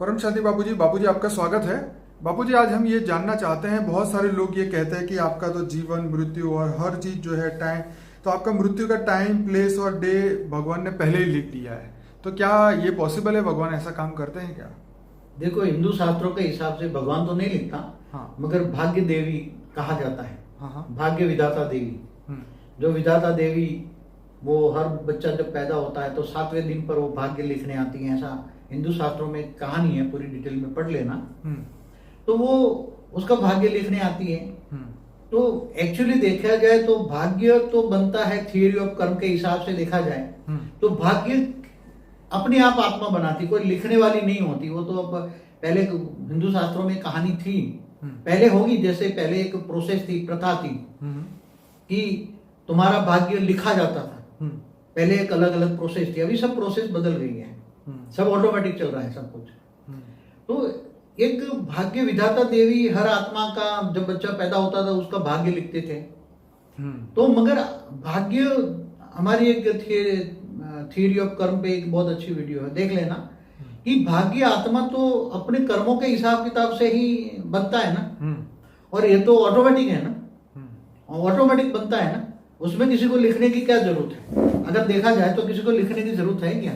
परम शांति बाबूजी, आपका स्वागत है। बाबूजी, आज हम ये जानना चाहते हैं, बहुत सारे लोग ये कहते हैं कि आपका तो जीवन मृत्यु और हर चीज जो है टाइम, तो आपका मृत्यु का टाइम, प्लेस और डे भगवान ने पहले ही लिख दिया है। तो क्या ये पॉसिबल है? भगवान ऐसा काम करते हैं क्या? देखो, हिंदू शास्त्रों के हिसाब से भगवान तो नहीं लिखता, हाँ। मगर भाग्य देवी कहा जाता है। हाँ। भाग्य विधाता देवी, जो विधाता देवी, वो हर बच्चा जब पैदा होता है तो 7वें दिन पर वो भाग्य लिखने आती है। ऐसा हिंदू शास्त्रों में एक कहानी है, पूरी डिटेल में पढ़ लेना। तो वो उसका भाग्य लिखने आती है। तो एक्चुअली देखा जाए तो भाग्य तो बनता है थियरी ऑफ कर्म के हिसाब से देखा जाए तो भाग्य अपने आप आत्मा बनाती, कोई लिखने वाली नहीं होती। वो तो अब पहले हिंदू शास्त्रों में कहानी थी, पहले होगी, जैसे पहले एक प्रोसेस थी, प्रथा थी कि तुम्हारा भाग्य लिखा जाता था। पहले एक अलग अलग प्रोसेस थी, अभी सब प्रोसेस बदल गई है, सब ऑटोमेटिक चल रहा है सब कुछ। तो एक भाग्य विधाता देवी हर आत्मा का, जब बच्चा पैदा होता था उसका भाग्य लिखते थे। तो मगर भाग्य, हमारी एक थियरी ऑफ कर्म पे एक बहुत अच्छी वीडियो है, देख लेना, कि भाग्य आत्मा तो अपने कर्मों के हिसाब किताब से ही बनता है ना, और ये तो ऑटोमेटिक है ना, ऑटोमेटिक बनता है ना, उसमें किसी को लिखने की क्या जरूरत है? अगर देखा जाए तो किसी को लिखने की जरूरत है क्या?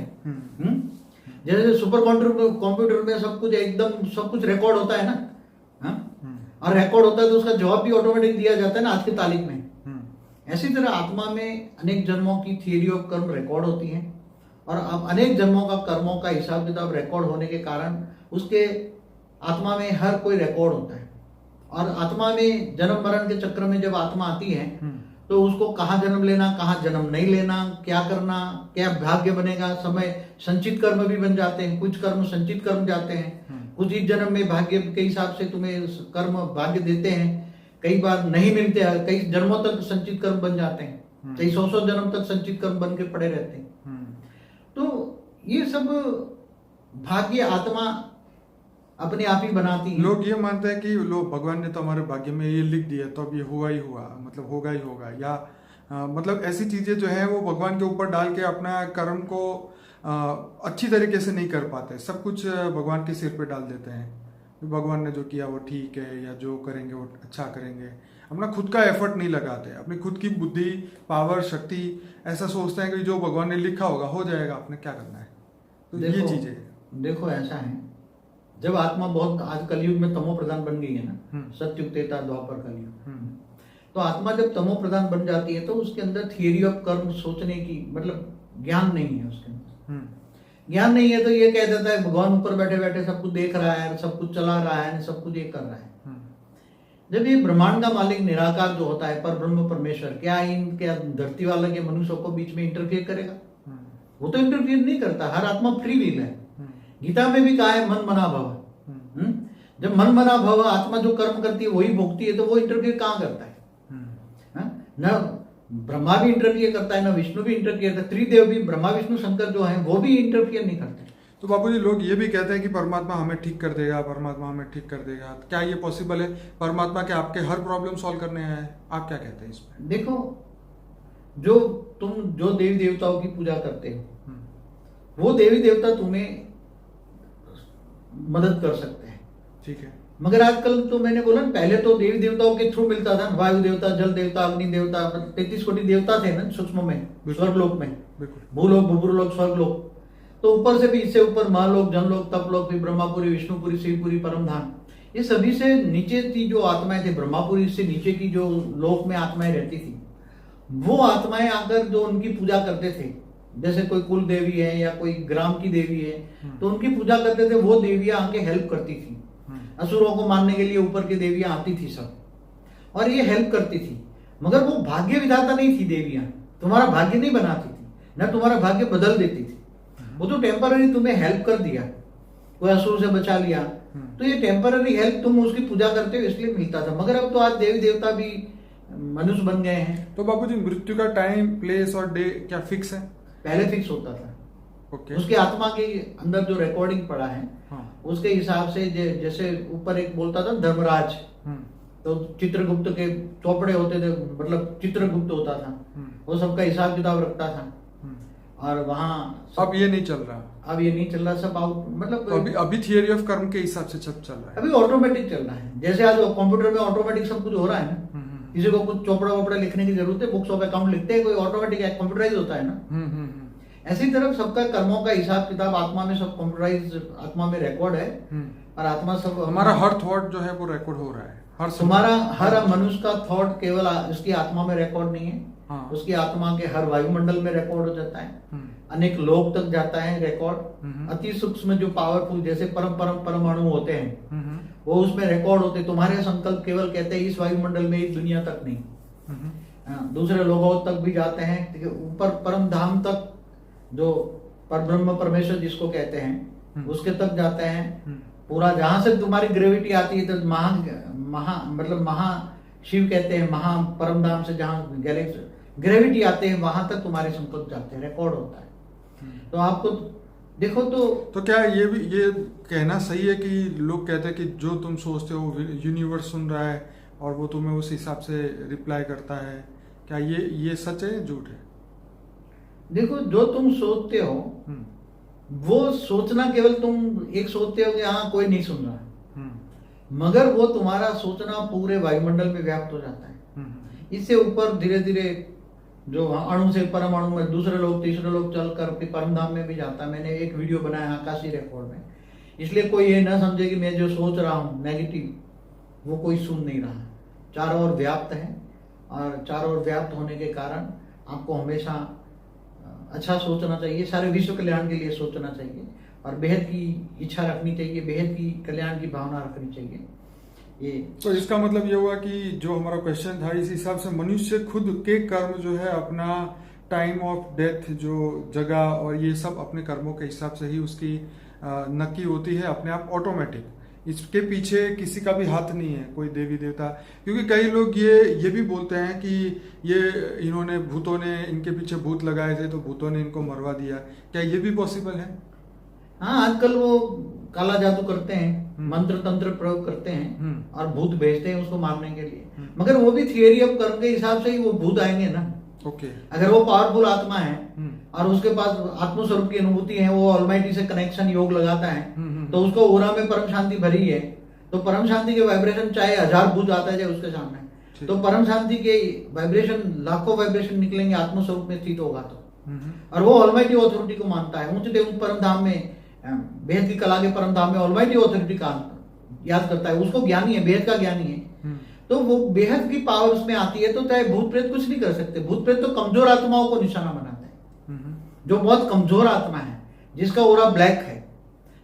जैसे सुपर कंप्यूटर में सब कुछ एकदम सब कुछ रिकॉर्ड होता है ना, और रिकॉर्ड होता है तो उसका जवाब भी ऑटोमेटिक दिया जाता है ना आज की तारीख में। ऐसी तरह आत्मा में अनेक जन्मों की थियरी ऑफ कर्म रिकॉर्ड होती है, और अब अनेक जन्मों का कर्मों का हिसाब किताब रिकॉर्ड होने के कारण उसके आत्मा में हर कोई रिकॉर्ड होता है। और आत्मा में जन्म मरण के चक्र में जब आत्मा आती है तो उसको कहाँ जन्म लेना, कहाँ जन्म नहीं लेना, क्या करना, क्या भाग्य बनेगा, समय संचित कर्म भी बन जाते हैं, कुछ कर्म संचित कर्म जाते हैं, कुछ इस जन्म में भाग्य के हिसाब से तुम्हें कर्म भाग्य देते हैं, कई बार नहीं मिलते हैं, कई जन्मों तक संचित कर्म बन जाते हैं, कई 100 जन्म तक संचित कर्म बन के पड़े रहते हैं। तो ये सब भाग्य आत्मा अपने आप ही बनाती है। लोग ये मानते हैं कि लोग, भगवान ने तो हमारे भाग्य में ये लिख दिया तो अब ये हुआ ही हुआ, मतलब होगा ही होगा, या मतलब ऐसी चीजें जो है वो भगवान के ऊपर डाल के अपना कर्म को अच्छी तरीके से नहीं कर पाते, सब कुछ भगवान के सिर पे डाल देते हैं। भगवान ने जो किया वो ठीक है, या जो करेंगे वो अच्छा करेंगे, अपना खुद का एफर्ट नहीं लगाते, अपनी खुद की बुद्धि, पावर, शक्ति, ऐसा सोचते हैं कि जो भगवान ने लिखा होगा हो जाएगा, आपने क्या करना है। तो ये चीजें देखो ऐसा है, जब आत्मा बहुत, आज कलयुग में तमो प्रधान बन गई है ना, सत्युग त्रेता द्वापर कलयुग, तो आत्मा जब तमो प्रधान बन जाती है तो उसके अंदर थियरी ऑफ कर्म सोचने की, मतलब ज्ञान नहीं है उसके अंदर। ज्ञान नहीं है तो ये कह देता है भगवान ऊपर बैठे बैठे सब कुछ देख रहा है, सब कुछ चला रहा है, सब कुछ ये कर रहा है। जब ये ब्रह्मांड का मालिक निराकार जो होता है, पर ब्रह्म परमेश्वर, क्या इनके धरती वाले के मनुष्यों को बीच में इंटरफियर करेगा? वो तो इंटरफियर नहीं करता, हर आत्मा फ्री विल है। गीता में भी कहा है मन मना भव। जब मन मना भव, आत्मा जो कर्म करती है वही भोगती है, तो वो इंटरफियर कहाँ करता है? न ब्रह्मा भी इंटरफियर करता है, न विष्णु भी इंटरफियर करता है, त्रिदेव भी, ब्रह्मा विष्णु शंकर जो है वो भी इंटरफियर नहीं करते। तो बाबूजी, लोग ये भी कहते हैं कि परमात्मा हमें ठीक कर देगा, परमात्मा हमें ठीक कर देगा, क्या ये पॉसिबल है? परमात्मा क्या आपके हर प्रॉब्लम सॉल्व करने आया है? आप क्या कहते हैं इसमें? देखो, तुम जो देवी देवताओं की पूजा करते हो, वो देवी देवता तुम्हें मदद कर सकते हैं, ठीक है, मगर आजकल तो मैंने बोला ना, पहले तो देवी देवताओं के थ्रू मिलता था, वायु देवता, जल देवता, अग्नि देवता, 33 कोटि देवता थे ना सूक्ष्म में, स्वर्गलोक में, भूलोक, भूपुरलोक, स्वर्गलोक, तो ऊपर से भी, इससे ऊपर महालोक, जनलोक, तपलोक, फिर ब्रह्मापुरी, विष्णुपुरी, शिवपुरी, परमधाम, ये सभी से नीचे की जो आत्माएं थे, ब्रह्मापुरी से नीचे की जो लोक में आत्माएं रहती थी, वो आत्माएं आकर जो उनकी पूजा करते थे, जैसे कोई कुल देवी है या कोई ग्राम की देवी है, तो उनकी पूजा करते थे, वो देवियां आके हेल्प करती थी। असुरों को मारने के लिए ऊपर की देवियां आती थी सब, और ये हेल्प करती थी, मगर वो भाग्य विधाता नहीं थी देवियां, तुम्हारा भाग्य नहीं बनाती थी, ना तुम्हारा भाग्य बदल देती थी, वो तो टेम्पररी तुम्हें हेल्प कर दिया, कोई असुर से बचा लिया, तो ये टेम्पररी हेल्प, तुम उसकी पूजा करते हो इसलिए मिलता था। मगर अब तो आज देवी देवता भी मनुष्य बन गए हैं। तो बाबूजी, मृत्यु का टाइम, प्लेस और डे क्या फिक्स है? पहले फिक्स होता था। Okay. उसकी आत्मा के अंदर जो रिकॉर्डिंग पड़ा है, उसके हिसाब से, जैसे ऊपर एक बोलता था धर्मराज, तो चित्रगुप्त के चौपड़े होते थे, मतलब चित्रगुप्त होता था, वो सबका हिसाब किताब रखता था, और वहाँ अब ये नहीं चल रहा, अब ये नहीं चल रहा, सब आउट, मतलब तो अभी थियरी ऑफ कर्म के हिसाब से सब चल रहा है, अभी ऑटोमेटिक चल रहा है। जैसे आज कंप्यूटर में ऑटोमेटिक सब कुछ हो रहा है ना, किसी को कुछ चोपड़ा वोपड़ा लिखने की जरूरत है, बुक्स ऑफ अकाउंट लिखते हैं, कोई ऑटोमेटिक कंप्यूटराइज होता है ना। ऐसी तरफ सबका कर्मों का हिसाब किताब आत्मा में सब कंप्यूटराइज, आत्मा में रिकॉर्ड है, और आत्मा सब हमारा हर थॉट जो है वो रिकॉर्ड हो रहा है, तुम्हारा हर मनुष्य का थॉट केवल उसकी आत्मा में रिकॉर्ड नहीं है, हाँ। उसकी आत्मा के हर वायुमंडल में रिकॉर्ड हो जाता है, अनेक लोक तक जाता है रिकॉर्ड, अति सूक्ष्म जो पावरफुल जैसे परमाणु होते हैं वो उसमें रिकॉर्ड होते हैं। तुम्हारे संकल्प केवल कहते हैं इस वायुमंडल में, इस दुनिया तक नहीं, दूसरे लोगों तक भी जाते हैं, ऊपर परम धाम तक, जो परब्रह्म परमेश्वर जिसको कहते हैं उसके तक जाते हैं। पूरा जहां से तुम्हारी ग्रेविटी आती है तो महा शिव कहते हैं, महा परम धाम से जहां गैलेक्सी ग्रेविटी आते हैं वहां तक तुम्हारे संकल्प जाते हैं, रिकॉर्ड होता है। तो आपको देखो तो क्या ये कहना सही है कि लोग कहते हैं कि जो तुम सोचते हो यूनिवर्स सुन रहा है और वो तुम्हें उस हिसाब से रिप्लाई करता है, क्या ये सच है, झूठ है? देखो, जो तुम सोचते हो वो सोचना केवल तुम एक सोचते हो कि हाँ कोई नहीं सुन रहा, मगर वो तुम्हारा सोचना पूरे वायुमंडल में व्याप्त हो जाता है। इससे ऊपर धीरे धीरे जो अणु से परमाणु में दूसरे लोग तीसरे लोग चलकर फिर परम धाम में भी जाता है। मैंने एक वीडियो बनाया आकाशीय रिकॉर्ड में, इसलिए कोई ये ना समझे कि मैं जो सोच रहा हूँ नेगेटिव वो कोई सुन नहीं रहा, चारों ओर व्याप्त है, और चारों ओर व्याप्त होने के कारण आपको हमेशा अच्छा सोचना चाहिए, सारे विश्व कल्याण के लिए सोचना चाहिए, और बेहद की इच्छा रखनी चाहिए, बेहद की कल्याण की भावना रखनी चाहिए। ये तो इसका मतलब ये हुआ कि जो हमारा क्वेश्चन था इस हिसाब से मनुष्य खुद के कर्म जो है अपना टाइम ऑफ डेथ जो जगह और ये सब अपने कर्मों के हिसाब से ही उसकी नक्की होती है अपने आप ऑटोमेटिक, इसके पीछे किसी का भी हाथ नहीं है, कोई देवी देवता। क्योंकि कई लोग ये भी बोलते हैं कि ये इन्होंने भूतों ने इनके पीछे भूत लगाए थे तो भूतों ने इनको मरवा दिया, क्या ये भी पॉसिबल है? हाँ, आजकल वो काला जादू करते हैं, मंत्र तंत्र प्रयोग करते हैं और भूत भेजते हैं उसको मारने के लिए, मगर वो भी थियरी ऑफ कर्म के हिसाब से ही वो भूत आएंगे ना। ओके। अगर वो पावरफुल आत्मा है और उसके पास आत्मस्वरूप की अनुभूति है, वो ऑलमाइटी से कनेक्शन योग लगाता है, तो उसको ओरा में परम शांति भरी है, तो परम शांति के वाइब्रेशन चाहे 1000 भूत आता है उसके सामने, तो परम शांति के वाइब्रेशन लाखों वाइब्रेशन निकलेंगे आत्मस्वरूप में स्थित होगा तो। और वो ऑलमाइटी ऑथोरिटी को मानता है, ऊंचे देव परम धाम में, बेहद की कला के परम धाम में ऑलमाइटी ऑथोरिटी का याद करता है, उसको ज्ञानी है, बेहद का ज्ञानी है, तो वो बेहद की पावर उसमें आती है। तो चाहे भूत प्रेत कुछ नहीं कर सकते, भूत प्रेत तो कमजोर आत्माओं को निशाना बनाते हैं, जो बहुत कमजोर आत्मा है, जिसका ओरा ब्लैक है,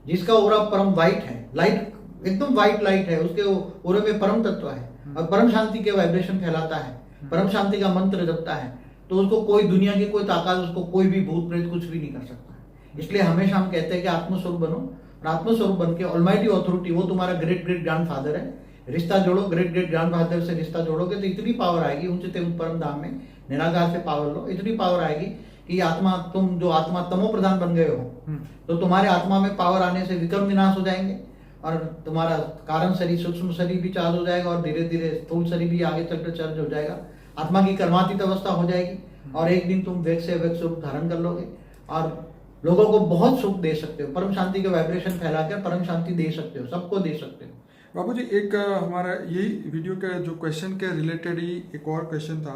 जिसका ओरा परम व्हाइट है, लाइट एकदम व्हाइट लाइट है, उसके ओरे में परम तत्व है और परम शांति के वाइब्रेशन फैलाता है, परम शांति का मंत्र जपता है, तो उसको कोई दुनिया की कोई ताकत, उसको कोई भी भूत प्रेत कुछ भी नहीं कर सकता। इसलिए हमेशा हम कहते हैं कि आत्मस्वरूप बनो, और आत्मस्वरूप बन के ऑलमाइटी ऑथोरिटी, वो तुम्हारा ग्रेट ग्रेट ग्रैंडफादर है, रिश्ता जोड़ो, ग्रेट ग्रेट ग्रैंडफादर से रिश्ता जोड़ोगे तो इतनी पावर आएगी, ऊंचे परम धाम में निराकार से पावर लो, इतनी पावर आएगी कि आत्मा, तुम जो आत्मा तमो प्रधान बन गए हो, तो तुम्हारे आत्मा में पावर आने से विक्रम विनाश हो जाएंगे, और तुम्हारा कारण शरीर सूक्ष्म शरीर भी चार्ज हो जाएगा, और धीरे धीरे स्थूल शरीर भी आगे चलकर चार्ज हो जाएगा, आत्मा की कर्मातीत अवस्था हो जाएगी, और एक दिन तुम वेग से वेग स्वरूप धारण कर लोगे और लोगों को बहुत सुख दे सकते हो, परम शांति के वाइब्रेशन फैलाकर परम शांति दे सकते हो, सबको दे सकते हो। बाबू जी, एक हमारा यही वीडियो के जो क्वेश्चन के रिलेटेड ही एक और क्वेश्चन था,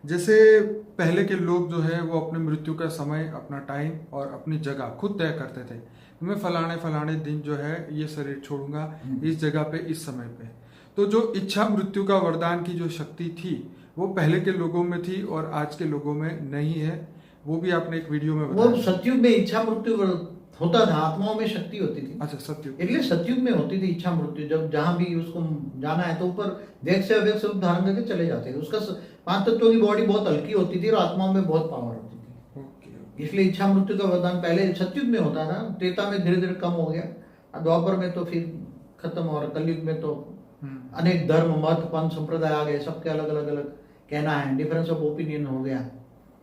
जैसे पहले के लोग जो है वो अपने मृत्यु का समय, अपना टाइम और अपनी जगह खुद तय करते थे, मैं फलाने दिन जो है ये शरीर छोड़ूंगा इस जगह पे इस समय पे। तो जो इच्छा मृत्यु का वरदान की जो शक्ति थी वो पहले के लोगों में थी और आज के लोगों में नहीं है, वो भी आपने एक वीडियो में बताया। वो सतयुग में इच्छा मृत्यु होता था, आत्माओं में शक्ति होती थी। अच्छा, सतयुग, इसलिए सतयुग में होती थी इच्छा मृत्यु, जब जहां भी उसको जाना है तो ऊपर वेग से अवेग स्वरूप धारण करके चले जाते थे। उसका 5 तत्वों की बॉडी बहुत हल्की होती थी और आत्माओं में बहुत पावर होती थी। इसलिए इच्छा मृत्यु का वरदान पहले सतयुग में होता था, त्रेता में धीरे धीरे कम हो गया, द्वापर में तो फिर खत्म, और कलयुग में तो अनेक धर्म मत पंथ संप्रदाय आ गए, सबके अलग अलग कहना है, डिफरेंस ऑफ ओपिनियन हो गया।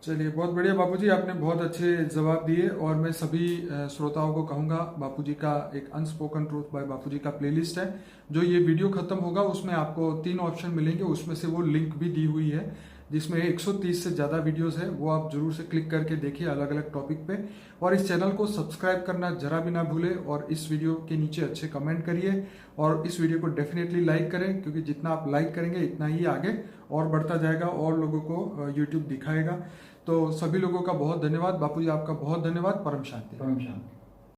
चलिए, बहुत बढ़िया बापूजी, आपने बहुत अच्छे जवाब दिए, और मैं सभी श्रोताओं को कहूँगा, बापूजी का एक अनस्पोकन ट्रूथ बाय बापूजी का प्लेलिस्ट है, जो ये वीडियो खत्म होगा उसमें आपको 3 ऑप्शन मिलेंगे, उसमें से वो लिंक भी दी हुई है, जिसमें 130 से ज़्यादा वीडियोस है, वो आप जरूर से क्लिक करके देखिए अलग अलग टॉपिक पे। और इस चैनल को सब्सक्राइब करना जरा भी ना भूलें और इस वीडियो के नीचे अच्छे कमेंट करिए और इस वीडियो को डेफिनेटली लाइक करें, क्योंकि जितना आप लाइक करेंगे इतना ही आगे और बढ़ता जाएगा और लोगों को यूट्यूब दिखाएगा। तो सभी लोगों का बहुत धन्यवाद। बापूजी आपका बहुत धन्यवाद। परम शांति। परम शांति।